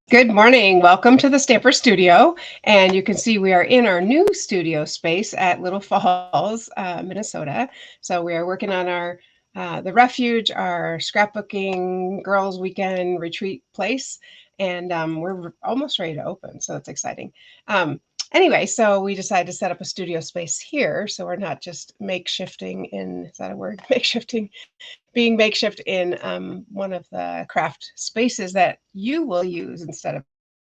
Good morning. Welcome to the Stamper Studio. And you can see we are in our new studio space at Little Falls, Minnesota. So we are working on our the refuge, our scrapbooking girls' weekend retreat place, and we're almost ready to open. So that's exciting. Anyway, so we decided to set up a studio space here, so we're not just makeshifting in. Is that a word? Makeshifting, being makeshift in one of the craft spaces that you will use instead of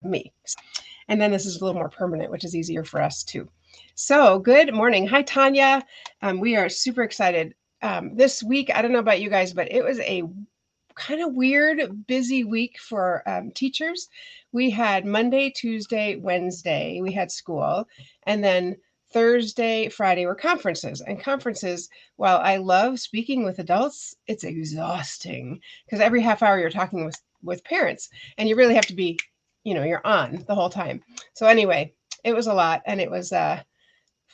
me. And then this is a little more permanent, which is easier for us too. So, good morning. Hi, Tanya. We are super excited. This week, I don't know about you guys, but it was a kind of weird, busy week for teachers. We had Monday, Tuesday, Wednesday, we had school, and then Thursday, Friday were conferences. And conferences, while I love speaking with adults, it's exhausting because every half hour you're talking with parents, and you really have to be, you're on the whole time. So anyway, it was a lot, and it was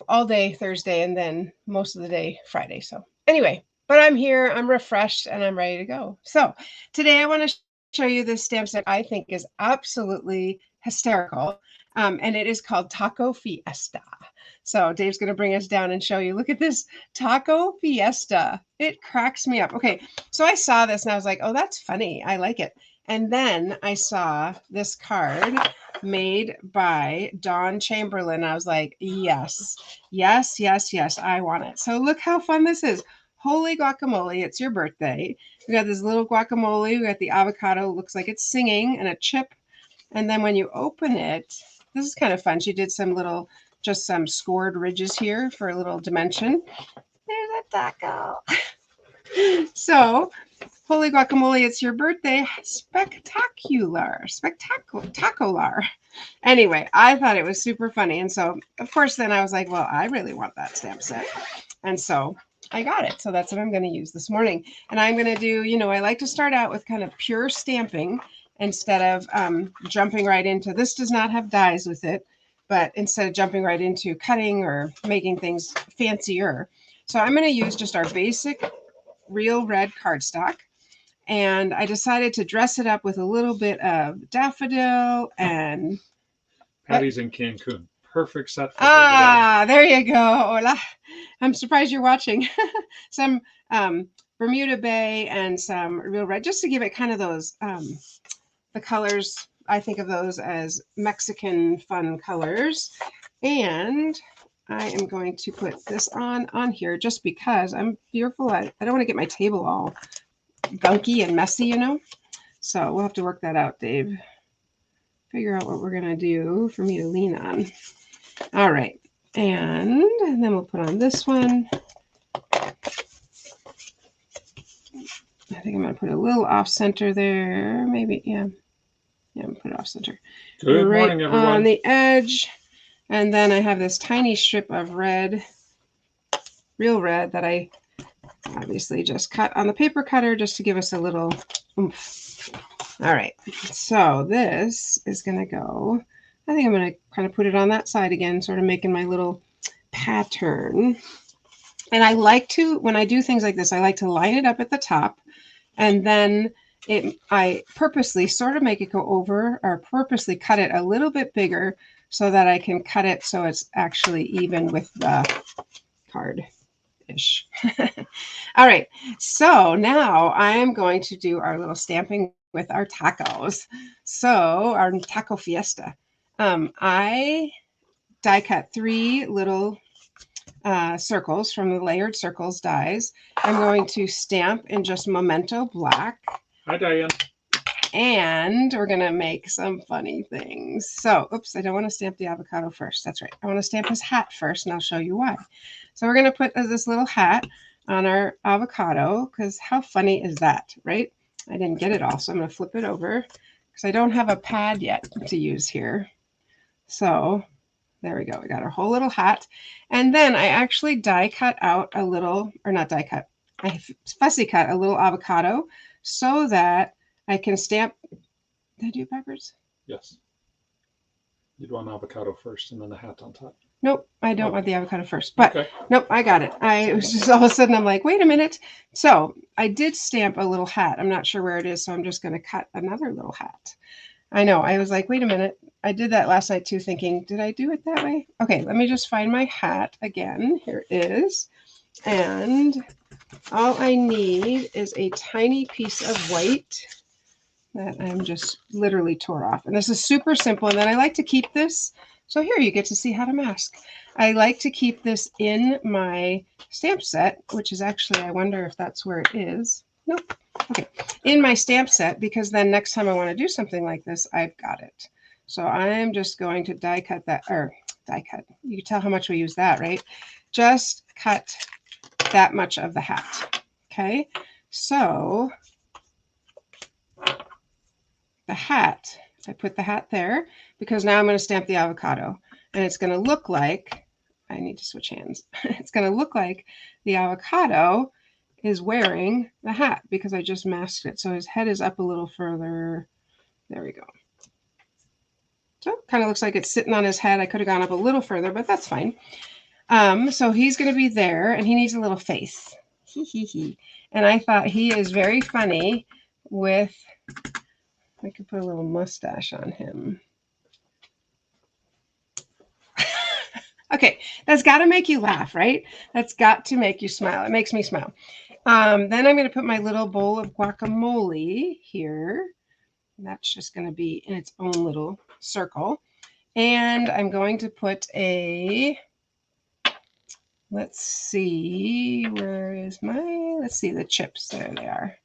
all day Thursday and then most of the day Friday. So anyway, but I'm here, I'm refreshed, and I'm ready to go. So today I want to show you this stamp set I think is absolutely hysterical. And it is called Taco Fiesta. So Dave's going to bring us down and show you. Look at this Taco Fiesta. It cracks me up. Okay, so I saw this and I was like, oh, that's funny. I like it. And then I saw this card made by Dawn Chamberlain. I was like, yes, yes, yes, yes, I want it. So look how fun this is. Holy guacamole, it's your birthday. We got this little guacamole. We got the avocado, looks like it's singing, and a chip. And then when you open it, this is kind of fun. She did just some scored ridges here for a little dimension. There's a taco. So, holy guacamole, it's your birthday. Spectacular. Anyway, I thought it was super funny. And so, of course, then I was like, well, I really want that stamp set. And so I got it. So that's what I'm going to use this morning. And I'm going to do, I like to start out with kind of pure stamping instead of jumping right into, this does not have dies with it, but instead of jumping right into cutting or making things fancier. So I'm going to use just our basic real red cardstock. And I decided to dress it up with a little bit of daffodil and Patty's in Cancun. Perfect set for there you go. Hola. I'm surprised you're watching. Some Bermuda Bay and some real red, just to give it kind of those the colors. I think of those as Mexican fun colors. And I am going to put this on here just because I'm fearful. I don't want to get my table all gunky and messy, So we'll have to work that out, Dave. Figure out what we're going to do for me to lean on. All right. And then we'll put on this one. I think I'm going to put a little off center there. Maybe, yeah. Yeah, I'm going to put it off center. Good morning, everyone. On the edge. And then I have this tiny strip of red, real red, that I obviously just cut on the paper cutter just to give us a little oomph. All right, so this is going to go, I think I'm going to kind of put it on that side again, sort of making my little pattern. And I like to, when I do things like this, I like to line it up at the top, and then I purposely sort of make it go over, or purposely cut it a little bit bigger so that I can cut it so it's actually even with the card-ish. All right, so now I am going to do our little stamping with our tacos. So our Taco Fiesta. I die cut 3 little circles from the Layered Circles dies. I'm going to stamp in just Memento Black. Hi, Diane. And we're going to make some funny things. So, oops, I don't want to stamp the avocado first. That's right. I want to stamp his hat first, and I'll show you why. So we're going to put this little hat on our avocado, because how funny is that, right? I didn't get it all, so I'm going to flip it over, because I don't have a pad yet to use here. So there we go. We got our whole little hat. And then I actually die cut out a little, or not die cut, I fussy cut a little avocado so that I can stamp. Did I do it backwards? Yes. You'd want avocado first and then the hat on top. Nope, I don't want the avocado first. But okay. Nope, I got it. I was just all of a sudden, I'm like, wait a minute. So I did stamp a little hat. I'm not sure where it is, so I'm just going to cut another little hat. I know. I was like, wait a minute. I did that last night too, thinking, did I do it that way? Okay, let me just find my hat again. Here it is. And all I need is a tiny piece of white that I'm just literally tore off. And this is super simple. And then I like to keep this. So here you get to see how to mask. I like to keep this in my stamp set, which is actually, I wonder if that's where it is. Nope. Okay. In my stamp set, because then next time I want to do something like this, I've got it. So I'm just going to die cut that, or die cut. You can tell how much we use that, right? Just cut that much of the hat. Okay. So the hat, I put the hat there because now I'm going to stamp the avocado, and it's going to look like, I need to switch hands. It's going to look like the avocado is wearing the hat because I just masked it. So his head is up a little further. There we go. So kind of looks like it's sitting on his head. I could have gone up a little further, but that's fine. So he's going to be there, and he needs a little face. And I thought he is very funny with, I could put a little mustache on him. Okay, that's got to make you laugh, right? That's got to make you smile. It makes me smile. Then I'm going to put my little bowl of guacamole here. And that's just going to be in its own little circle. And I'm going to put a, let's see, where is my, let's see, the chips. There they are.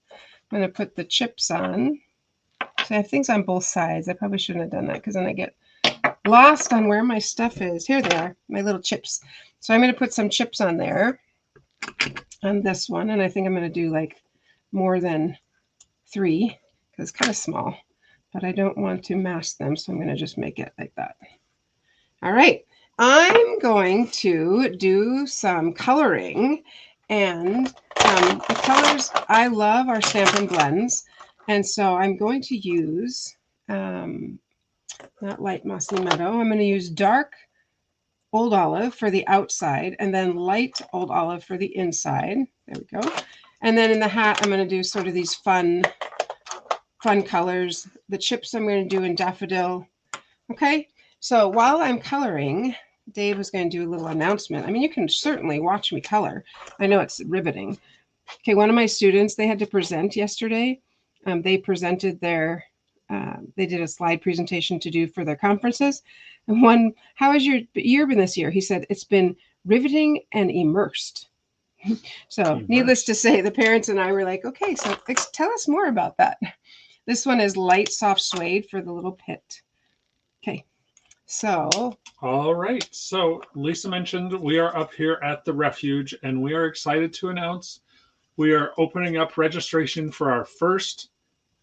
I'm going to put the chips on. So I have things on both sides. I probably shouldn't have done that because then I get lost on where my stuff is. Here they are, my little chips. So I'm going to put some chips on there on this one. And I think I'm going to do like more than 3 because it's kind of small, but I don't want to mask them. So I'm going to just make it like that. All right. I'm going to do some coloring, and the colors I love are Stampin' Blends. And so I'm going to use, not light mossy meadow. I'm going to use dark old olive for the outside and then light old olive for the inside. There we go. And then in the hat, I'm going to do sort of these fun colors. The chips I'm going to do in daffodil. Okay. So while I'm coloring, Dave was going to do a little announcement. I mean, you can certainly watch me color. I know it's riveting. Okay. One of my students, they had to present yesterday. They presented their, they did a slide presentation to do for their conferences. And one, how has your year been this year? He said, it's been riveting and immersed. So needless to say, the parents and I were like, okay, so tell us more about that. This one is light, soft suede for the little pit. Okay. So. All right. So Lisa mentioned we are up here at the Refuge, and we are excited to announce we are opening up registration for our first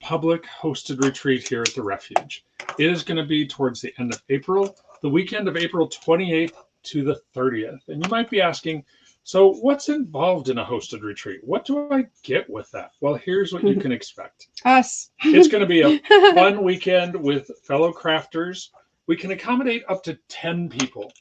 public hosted retreat here at the Refuge. It is going to be towards the end of April, the weekend of April 28th to the 30th. And you might be asking, so what's involved in a hosted retreat? What do I get with that? Well, here's what you can expect. Us. It's going to be a fun weekend with fellow crafters. We can accommodate up to 10 people.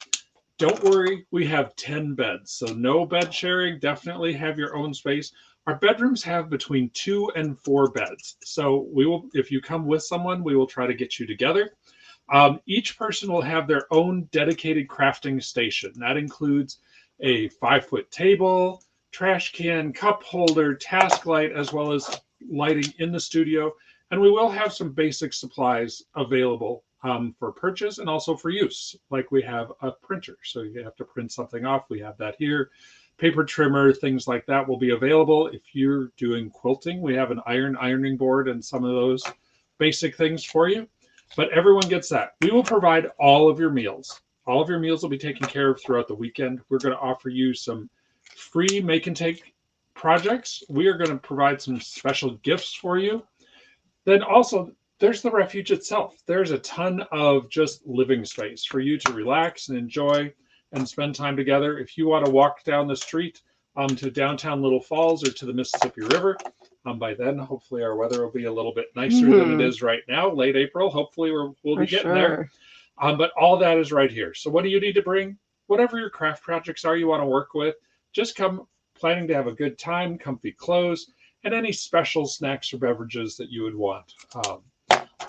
Don't worry, we have 10 beds, so no bed sharing. Definitely have your own space. Our bedrooms have between 2 and 4 beds. So we will, if you come with someone, we will try to get you together. Each person will have their own dedicated crafting station. That includes a 5-foot table, trash can, cup holder, task light, as well as lighting in the studio. And we will have some basic supplies available for purchase and also for use, like we have a printer. So you have to print something off. We have that here. Paper trimmer, things like that will be available. If you're doing quilting, we have an ironing board and some of those basic things for you. But everyone gets that. We will provide all of your meals. All of your meals will be taken care of throughout the weekend. We're going to offer you some free make and take projects. We are going to provide some special gifts for you. Then also, there's the Refuge itself. There's a ton of just living space for you to relax and enjoy and spend time together. If you want to walk down the street to downtown Little Falls or to the Mississippi River, by then, hopefully our weather will be a little bit nicer than it is right now, late April. Hopefully we'll be getting there. But all that is right here. So what do you need to bring? Whatever your craft projects are you want to work with, just come planning to have a good time, comfy clothes, and any special snacks or beverages that you would want.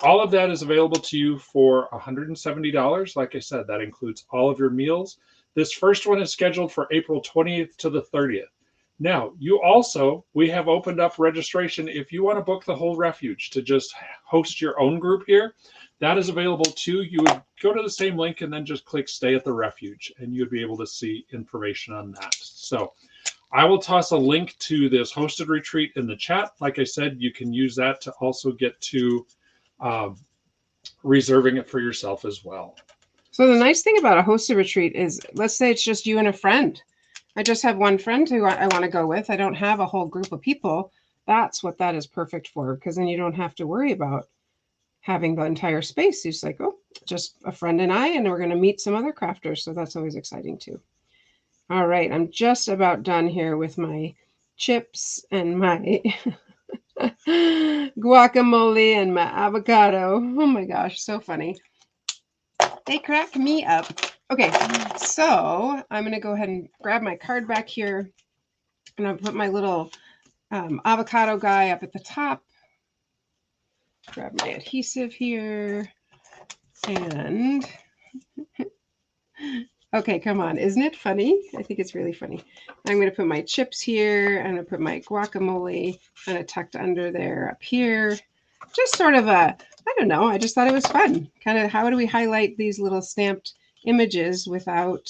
All of that is available to you for $170. Like I said, that includes all of your meals. This first one is scheduled for April 20th to the 30th. Now, we have opened up registration if you want to book the whole refuge to just host your own group here. That is available too. You would go to the same link and then just click stay at the refuge, and you'd be able to see information on that. So I will toss a link to this hosted retreat in the chat. Like I said, you can use that to also get to reserving it for yourself as well. So the nice thing about a hosted retreat is, let's say it's just you and a friend. I just have one friend who I want to go with. I don't have a whole group of people. That's what that is perfect for, because then you don't have to worry about having the entire space. It's like, oh, just a friend and I, and we're going to meet some other crafters. So that's always exciting too. All right, I'm just about done here with my chips and my guacamole and my avocado. Oh my gosh, so funny. They crack me up. Okay, so I'm going to go ahead and grab my card back here, and I'll put my little avocado guy up at the top. Grab my adhesive here, and okay, come on. Isn't it funny? I think it's really funny. I'm going to put my chips here. I'm going to put my guacamole kind of tucked under there up here. Just sort of I don't know. I just thought it was fun. Kind of how do we highlight these little stamped images without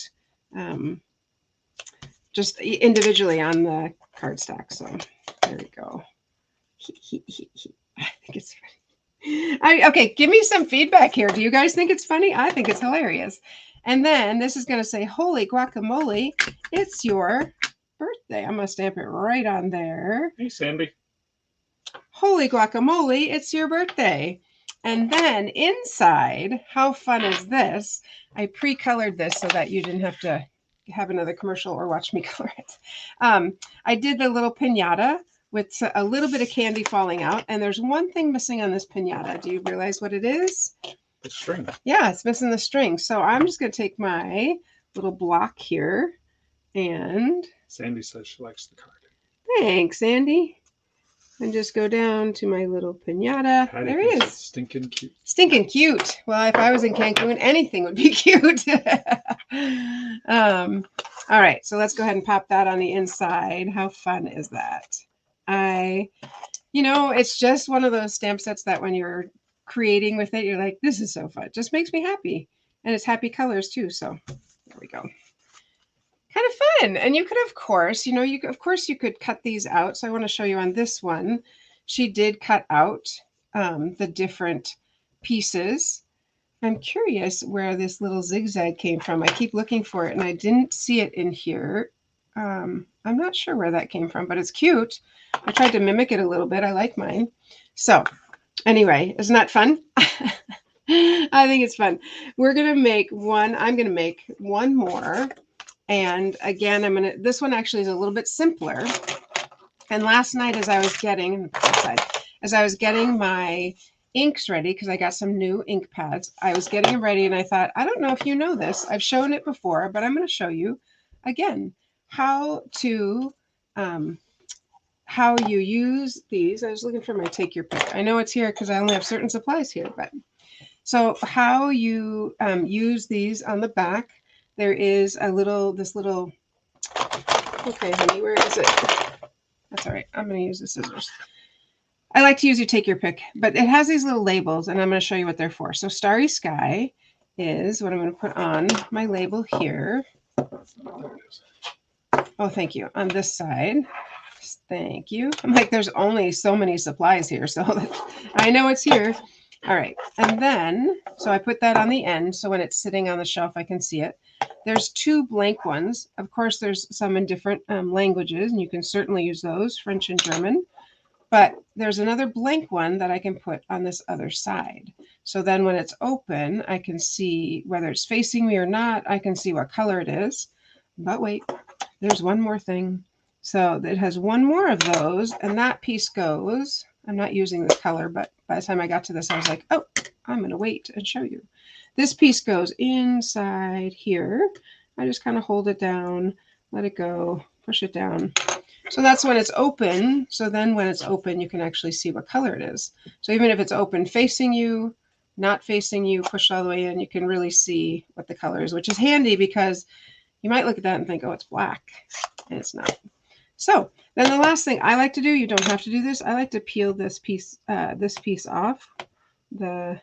just individually on the cardstock. So there we go. I think it's funny. Okay, give me some feedback here. Do you guys think it's funny? I think it's hilarious. And then this is going to say, holy guacamole, it's your birthday. I'm going to stamp it right on there. Hey, Sandy. Holy guacamole, it's your birthday. And then inside, how fun is this? I pre-colored this so that you didn't have to have another commercial or watch me color it. I did the little piñata with a little bit of candy falling out. And there's one thing missing on this piñata. Do you realize what it is? The string. Yeah, it's missing the string. So I'm just going to take my little block here and... Sandy says she likes the card. Thanks, Sandy. And just go down to my little piñata. Patty there it is. Stinking cute. Stinking cute. Well, if I was in Cancun, anything would be cute. All right, so let's go ahead and pop that on the inside. How fun is that? It's just one of those stamp sets that when you're creating with it, you're like, this is so fun. It just makes me happy. And it's happy colors too. So there we go. Kind of fun. And you could, of course, you could cut these out. So I want to show you on this one. She did cut out the different pieces. I'm curious where this little zigzag came from. I keep looking for it and I didn't see it in here. I'm not sure where that came from, but it's cute. I tried to mimic it a little bit. I like mine. So anyway, isn't that fun? I think it's fun. I'm going to make one more. And again, this one actually is a little bit simpler. And last night as I was getting my inks ready, because I got some new ink pads, I was getting them ready and I thought, I don't know if you know this. I've shown it before, but I'm going to show you again how you use these. I was looking for my take your pick. I know it's here because I only have certain supplies here, but so how you use these on the back. There is this little, okay, honey, where is it? That's all right. I'm going to use the scissors. I like to use your take your pick, but it has these little labels and I'm going to show you what they're for. So Starry Sky is what I'm going to put on my label here. Oh, thank you. On this side. Thank you. I'm like, there's only so many supplies here, so I know it's here. All right. And then, so I put that on the end. So when it's sitting on the shelf, I can see it. There's two blank ones. Of course, there's some in different languages, and you can certainly use those, French and German. But there's another blank one that I can put on this other side. So then when it's open, I can see whether it's facing me or not. I can see what color it is. But wait, there's one more thing. So it has one more of those, and that piece goes. I'm not using this color, but by the time I got to this, I was like, oh, I'm going to wait and show you. This piece goes inside here. I just kind of hold it down, let it go, push it down. So that's when it's open. So then when it's open, you can actually see what color it is. So even if it's open facing you, not facing you, pushed all the way in, you can really see what the color is, which is handy because you might look at that and think, oh, it's black, and it's not. So then the last thing I like to do, you don't have to do this, I like to peel this piece off. I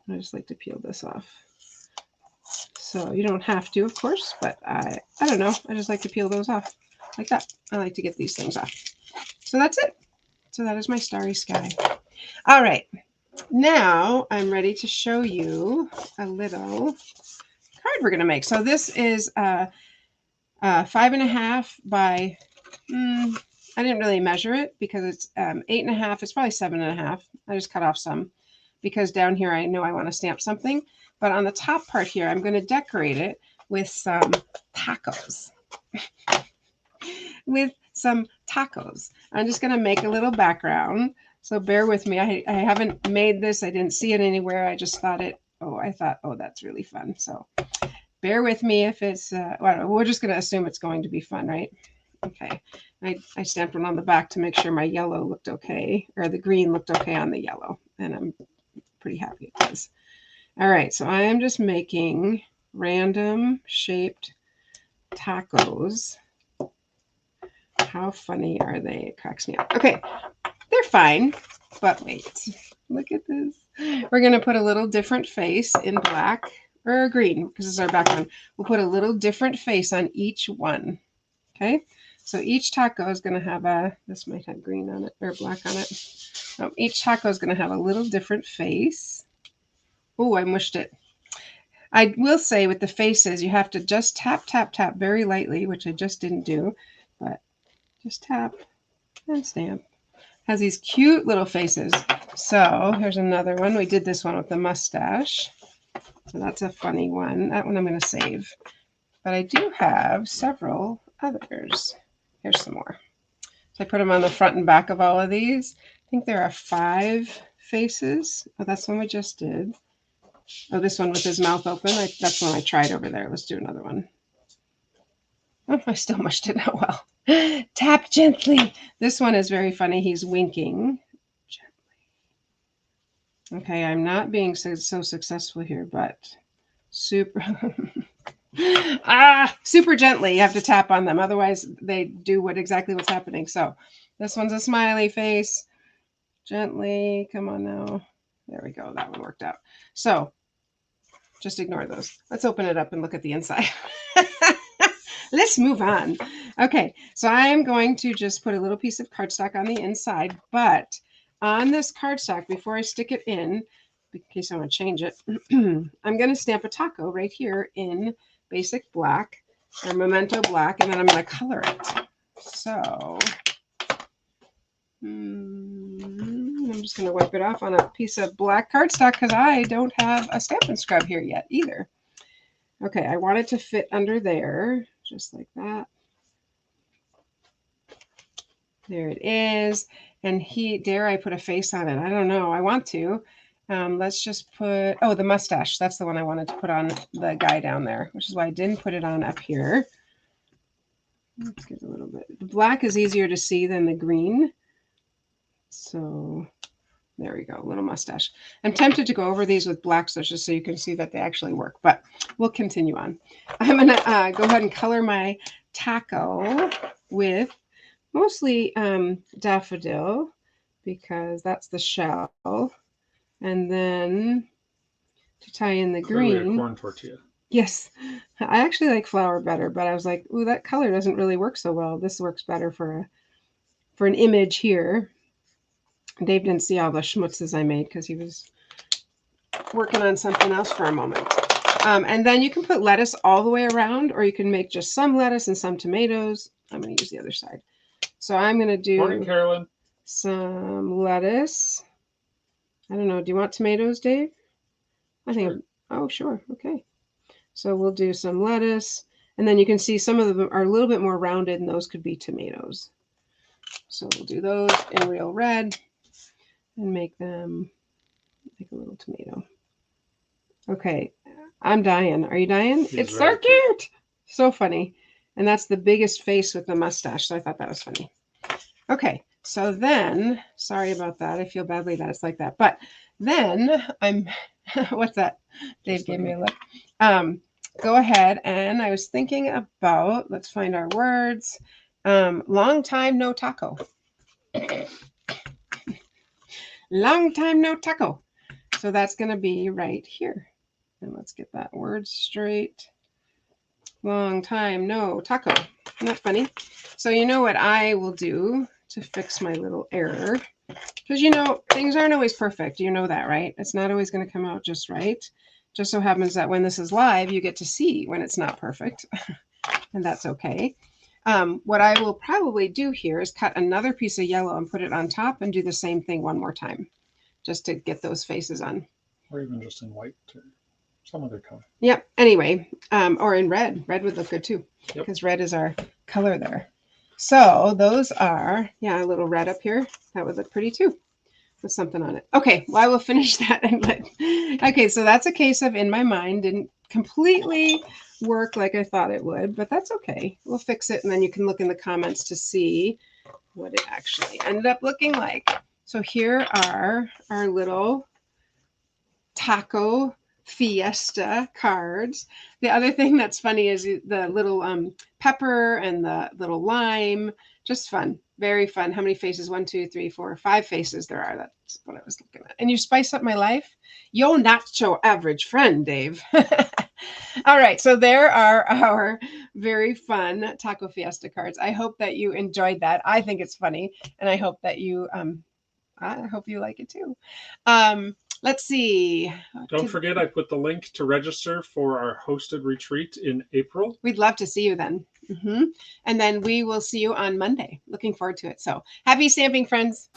just like to peel this off. So you don't have to, of course, but I don't know. I just like to peel those off like that. I like to get these things off. So that's it. So that is my starry sky. All right. Now I'm ready to show you a little card we're going to make. So this is 5.5 by, I didn't really measure it because it's 8.5. It's probably 7.5. I just cut off some because down here I know I want to stamp something. But on the top part here, I'm going to decorate it with some tacos. I'm just going to make a little background. So bear with me. I haven't made this. I didn't see it anywhere. I just thought oh, that's really fun. So bear with me if it's, well, we're just going to assume it's going to be fun, right? Okay. I stamped one on the back to make sure my yellow looked okay, or the green looked okay on the yellow. And I'm pretty happy it does. All right. So I am just making random shaped tacos. How funny are they? It cracks me up. Okay. They're fine, but wait. Look at this. We're going to put a little different face in black or green because it's our background. We'll put a little different face on each one. Okay. So each taco is going to have this might have green on it or black on it. So each taco is going to have a little different face. Oh, I mushed it. I will say with the faces, you have to just tap, tap, tap very lightly, which I just didn't do, but just tap and stamp. Has these cute little faces. So here's another one. We did this one with the mustache. So that's a funny one. That one I'm going to save. But I do have several others. Here's some more. So I put them on the front and back of all of these. I think there are 5 faces. Oh, that's one we just did. Oh, this one with his mouth open. That's one I tried over there. Let's do another one. Oh, I still mushed it out well. Tap gently. This one is very funny. He's winking. Gently. Okay, I'm not being so successful here, but super super gently. You have to tap on them. Otherwise, they do exactly what's happening. So this one's a smiley face. Gently. Come on now. There we go. That one worked out. So just ignore those. Let's open it up and look at the inside. Let's move on. Okay, so I'm going to just put a little piece of cardstock on the inside, but on this cardstock, before I stick it in case I want to change it, I'm going to stamp a taco right here in basic black or memento black, and then I'm going to color it. So I'm just going to wipe it off on a piece of black cardstock because I don't have a Stampin' Scrub here yet either. Okay, I want it to fit under there, just like that. There it is. And dare I put a face on it? I don't know. I want to. Let's just put, the mustache. That's the one I wanted to put on the guy down there, which is why I didn't put it on up here. Let's get a little bit. The black is easier to see than the green. So there we go, a little mustache. I'm tempted to go over these with black just so you can see that they actually work, but we'll continue on. I'm going to go ahead and color my taco with mostly daffodil because that's the shell. And then to tie in the green. Clearly a corn tortilla. Yes. I actually like flour better, but I was like, ooh, that color doesn't really work so well. This works better for an image here. Dave didn't see all the schmutzes I made because he was working on something else for a moment. And then you can put lettuce all the way around, or you can make just some lettuce and some tomatoes. I'm going to use the other side. So I'm going to do Morning, Carolyn. Some lettuce. I don't know. Do you want tomatoes, Dave? I think. Sure. Oh, sure. Okay. So we'll do some lettuce. And then you can see some of them are a little bit more rounded, and those could be tomatoes. So we'll do those in real red and make them like a little tomato. Okay. I'm dying. Are you dying? It's so cute. So funny. And that's the biggest face with the mustache. So I thought that was funny. Okay. So then, sorry about that. I feel badly that it's like that. But then I'm, what's that? Dave gave me a look. Go ahead. And I was thinking about, let's find our words. Long time no taco. Long time no taco. So that's going to be right here. And let's get that word straight. Long time no taco. Isn't that funny? So you know what I will do to fix my little error? Because, you know, things aren't always perfect. You know that, right? It's not always going to come out just right. Just so happens that when this is live, you get to see when it's not perfect. And that's okay. What I will probably do here is cut another piece of yellow and put it on top and do the same thing one more time, just to get those faces on. Or even just in white or some other color. Yep. Anyway, or in red. Red would look good too, because Yep. red is our color there. So those are, yeah, a little red up here. That would look pretty too, with something on it. Okay, well, I will finish that. Okay, so that's a case of in my mind didn't completely work like I thought it would, but that's okay. We'll fix it, and then you can look in the comments to see what it actually ended up looking like. So here are our little Taco Fiesta cards. The other thing that's funny is the little pepper and the little lime. Just fun. Very fun. How many faces? 1, 2, 3, 4, 5 faces there are. That's what I was looking at. And you spice up my life? You're not your average friend, Dave. All right. So there are our very fun Taco Fiesta cards. I hope that you enjoyed that. I think it's funny. And I hope that you like it too. Let's see. Don't forget, I put the link to register for our hosted retreat in April. We'd love to see you then. And then we will see you on Monday. Looking forward to it. So happy stamping, friends.